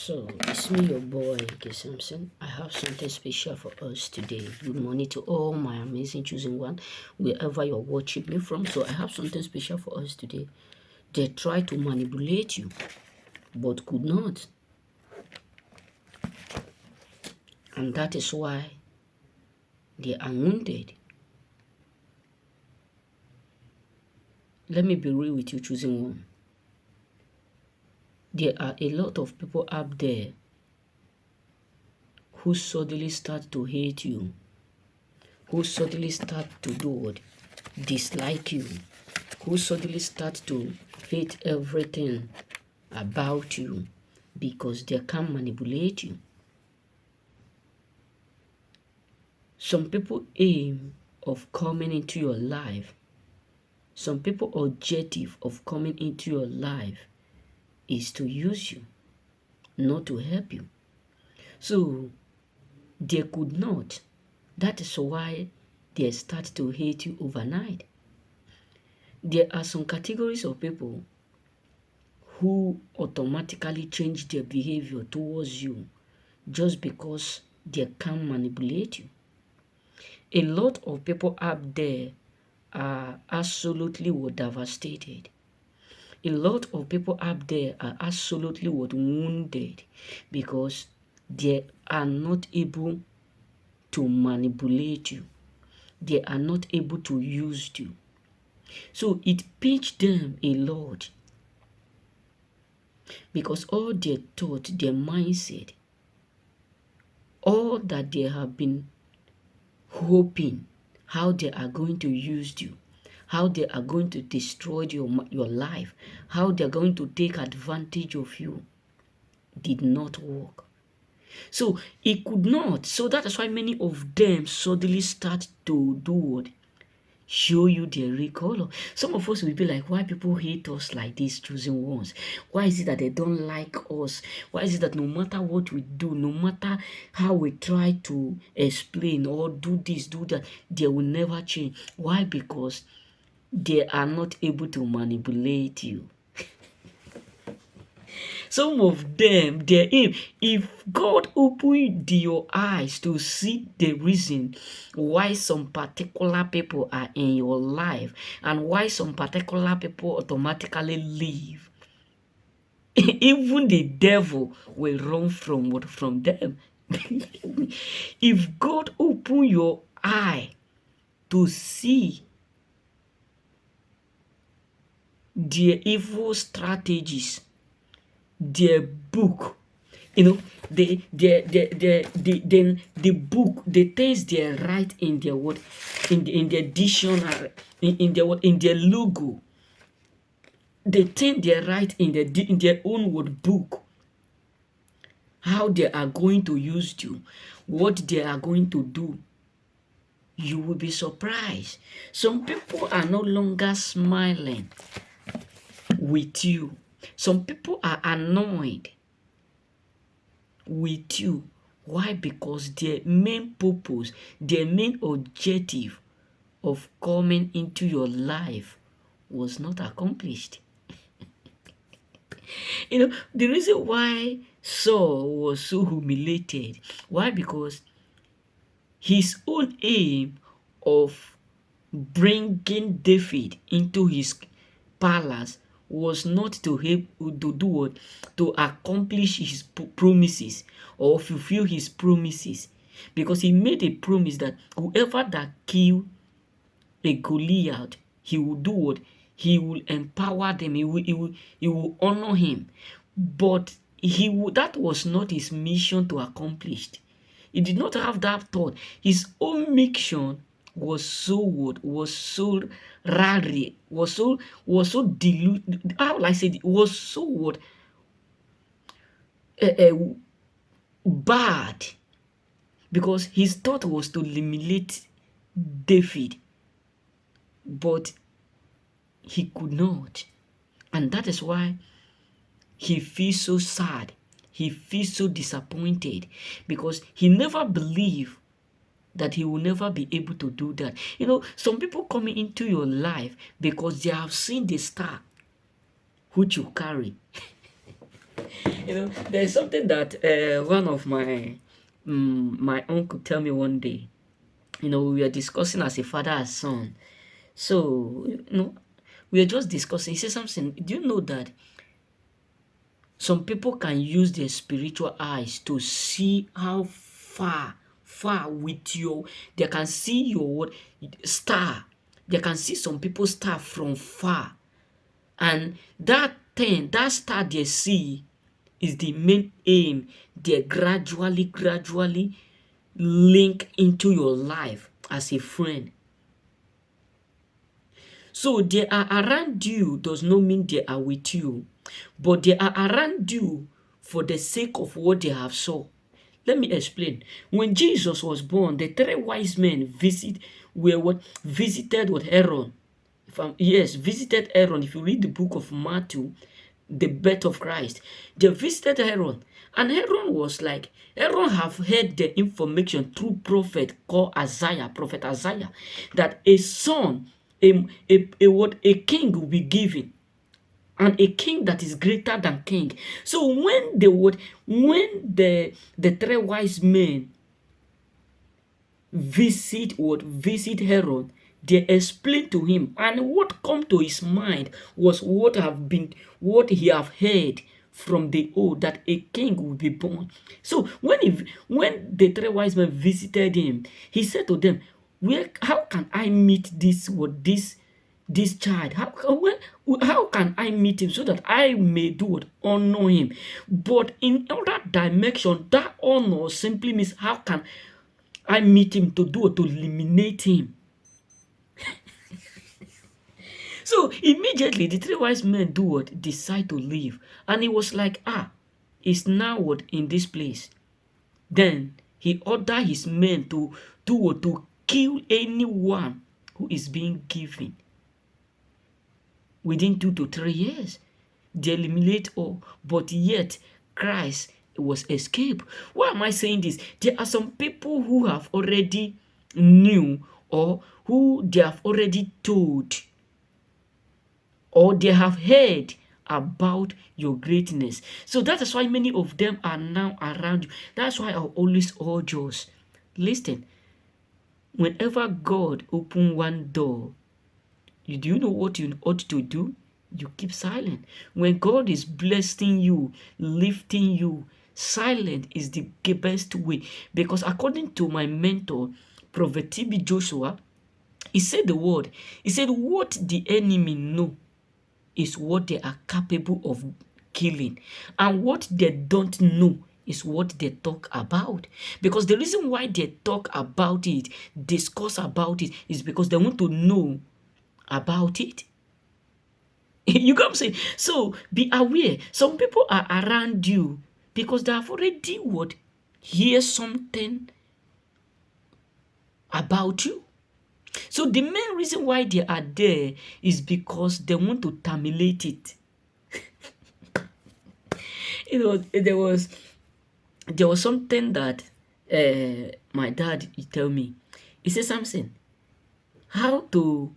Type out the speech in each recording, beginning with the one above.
So, it's me, your boy, K. Samson. I have something special for us today. Good morning to all my amazing choosing one, wherever you're watching me from. So, I have something special for us today. They try to manipulate you, but could not. And that is why they are wounded. Let me be real with you, choosing one. There are a lot of people out there who suddenly start to hate you, who suddenly start to do what? Dislike you, who suddenly start to hate everything about you because they can manipulate you. Some people aim of coming into your life, some people objective of coming into your life is to use you, not to help you. So they could not. That is why they start to hate you overnight. There are some categories of people who automatically change their behavior towards you just because they can manipulate you. A lot of people out there are absolutely devastated. A lot of people out there are absolutely wounded because they are not able to manipulate you. They are not able to use you. So it pinched them a lot because all their thought, their mindset, all that they have been hoping, how they are going to use you, how they are going to destroy your life, how they are going to take advantage of you, did not work. So it could not. So that is why many of them suddenly start to do what? Show you their real color. Some of us will be like, why people hate us like these chosen ones? Why is it that they don't like us? Why is it that no matter what we do, no matter how we try to explain or do this, do that, they will never change? Why? Because they are not able to manipulate you. Some of them, their aim, if God opened your eyes to see the reason why some particular people are in your life and why some particular people automatically leave, even the devil will run from them. If God open your eye to see their evil strategies, their book, then the book, the things they write in their word, in their dictionary, in their what, in their logo, the thing they write in their own word book, how they are going to use you, what they are going to do, you will be surprised. Some people are no longer smiling with you. Some people are annoyed with you. Why? Because their main purpose, their main objective of coming into your life was not accomplished. The reason why Saul was so humiliated, why? Because his own aim of bringing David into his palace was not to help to do what? To accomplish his promises or fulfill his promises, because he made a promise that whoever that kill a Goliath, he will do what? He will empower them. He will honor him. But that was not his mission to accomplish. He did not have that thought. His own mission was so what? Was so rare, was so dilute. How will I say it? Was so what? Bad, because his thought was to eliminate David, but he could not, and that is why he feels so sad. He feels so disappointed because he never believed that he will never be able to do that. Some people coming into your life because they have seen the star which you carry. There's something that one of my uncle tell me one day. We were discussing as a father and son. So, we were just discussing. He said something. Do you know that some people can use their spiritual eyes to see how far with your, they can see your star. They can see some people's star from far. And that thing, that star they see is the main aim. They gradually link into your life as a friend. So they are around you does not mean they are with you, but they are around you for the sake of what they have saw. Let me explain. When Jesus was born, the three wise men visited with Aaron. Yes, visited Aaron. If you read the book of Matthew, the birth of Christ, they visited Aaron. And Aaron was like, Aaron have heard the information through prophet called Isaiah, prophet Isaiah, that a son, a king will be given, and a king that is greater than king. So when the three wise men visit Herod, they explained to him, and what come to his mind was what he have heard from the old, that a king will be born. So when the three wise men visited him, he said to them, how can I meet this child? How can I meet him so that I may do what? Honor him. But in other dimension, that honor simply means how can I meet him to do to eliminate him. So immediately the three wise men do what? Decide to leave. And he was like, it's now what in this place. Then he ordered his men to do what? To kill anyone who is being given. Within 2 to 3 years, they eliminate all. But yet Christ was escaped. Why am I saying this? There are some people who have already knew, or who they have already told, or they have heard about your greatness. So that is why many of them are now around you. That's why I always urge us, listen, whenever God open one door, do you know what you ought to do? You keep silent. When God is blessing you, lifting you, silent is the best way. Because according to my mentor, Prophet TB Joshua, he said the word. He said, what the enemy know is what they are capable of killing. And what they don't know is what they talk about. Because the reason why they talk about it, discuss about it, is because they want to know about it. You get what I'm saying? So be aware. Some people are around you because they have already hear something about you. So the main reason why they are there is because they want to terminate it. There was something that my dad tell me. He said something. How to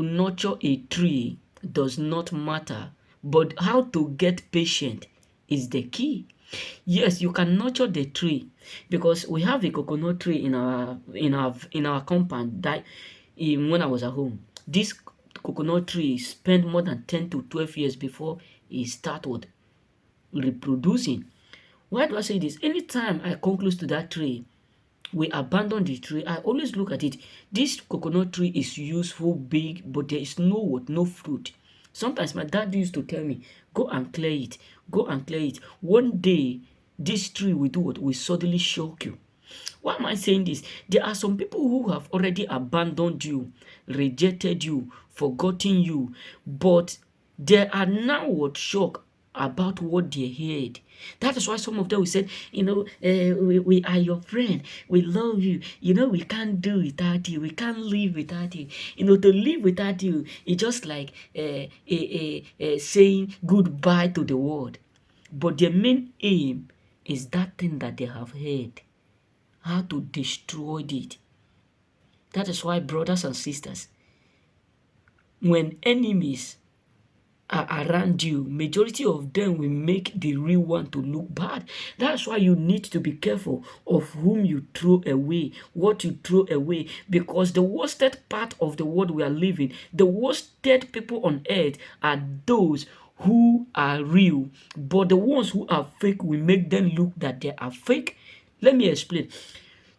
nurture a tree does not matter, but how to get patient is the key. Yes, you can nurture the tree, because we have a coconut tree in our compound that when I was at home. This coconut tree spent more than 10 to 12 years before it started reproducing. Why do I say this? Anytime I come close to that tree, we abandon the tree, I always look at it. This coconut tree is useful, big, but there is no fruit. Sometimes my dad used to tell me, go and clear it, go and clear it. One day, this tree will do what? Will suddenly shock you. Why am I saying this? There are some people who have already abandoned you, rejected you, forgotten you, but they are now shocked about what they heard. That is why some of them will say, we are your friend, we love you, we can't do without you, we can't live without you. To live without you is just like saying goodbye to the world. But their main aim is that thing that they have heard, how to destroy it. That is why, brothers and sisters, when enemies are around you, majority of them will make the real one to look bad. That's why you need to be careful of whom you throw away, what you throw away, because the worsted part of the world we are living, the worsted people on earth are those who are real, but the ones who are fake will make them look that they are fake. Let me explain.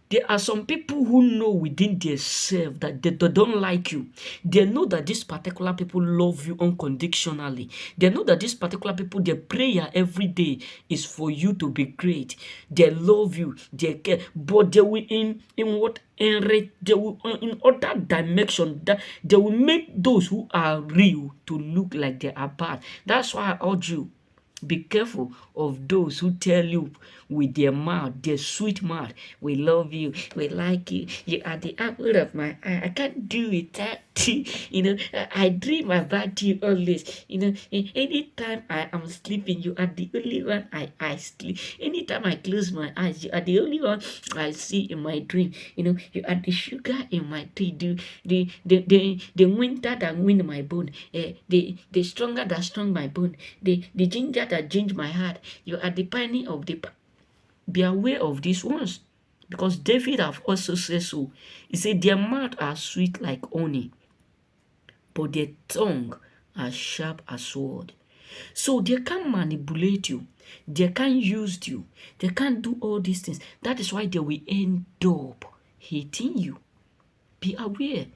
There are some people who know within themselves that they don't like you. They know that these particular people love you unconditionally. They know that these particular people, their prayer every day is for you to be great. They love you, they care, but they will in what they will in other dimension that they will make those who are real to look like they are bad. That's why I urge you, be careful of those who tell you with their mouth, their sweet mouth, we love you, we like you, you are the apple of my eye. I can't do without you. I dream about you always. Anytime I am sleeping, you are the only one I sleep. Anytime I close my eyes, you are the only one I see in my dream. You are the sugar in my tea. The winter that win my bone. The stronger that strong my bone. The ginger that change my heart. You are the pioneer of the. Be aware of these ones, because David have also said so. He said their mouth are sweet like honey, but their tongue are sharp as sword. So they can manipulate you, they can use you, they can do all these things. That is why they will end up hating you. Be aware.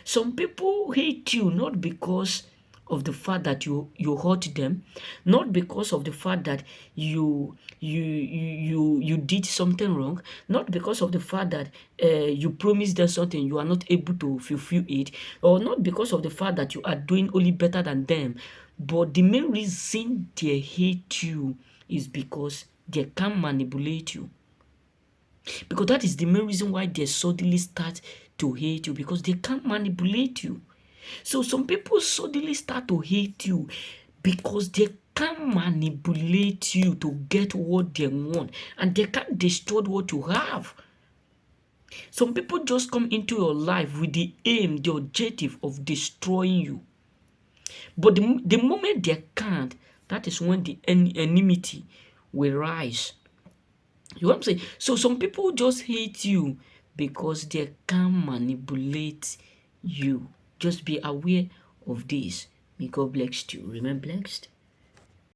Some people hate you not because of the fact that you hurt them, not because of the fact that you did something wrong, not because of the fact that you promised them something you are not able to fulfill it, or not because of the fact that you are doing only better than them, but the main reason they hate you is because they can manipulate you. Because that is the main reason why they suddenly start to hate you, because they can't manipulate you. So some people suddenly start to hate you because they can manipulate you to get what they want, and they can't destroy what you have. Some people just come into your life with the aim, the objective of destroying you. But the moment they can't, that is when the enmity will rise. You know what I'm saying? So some people just hate you because they can manipulate you. Just be aware of this. May God bless you. Remain blessed.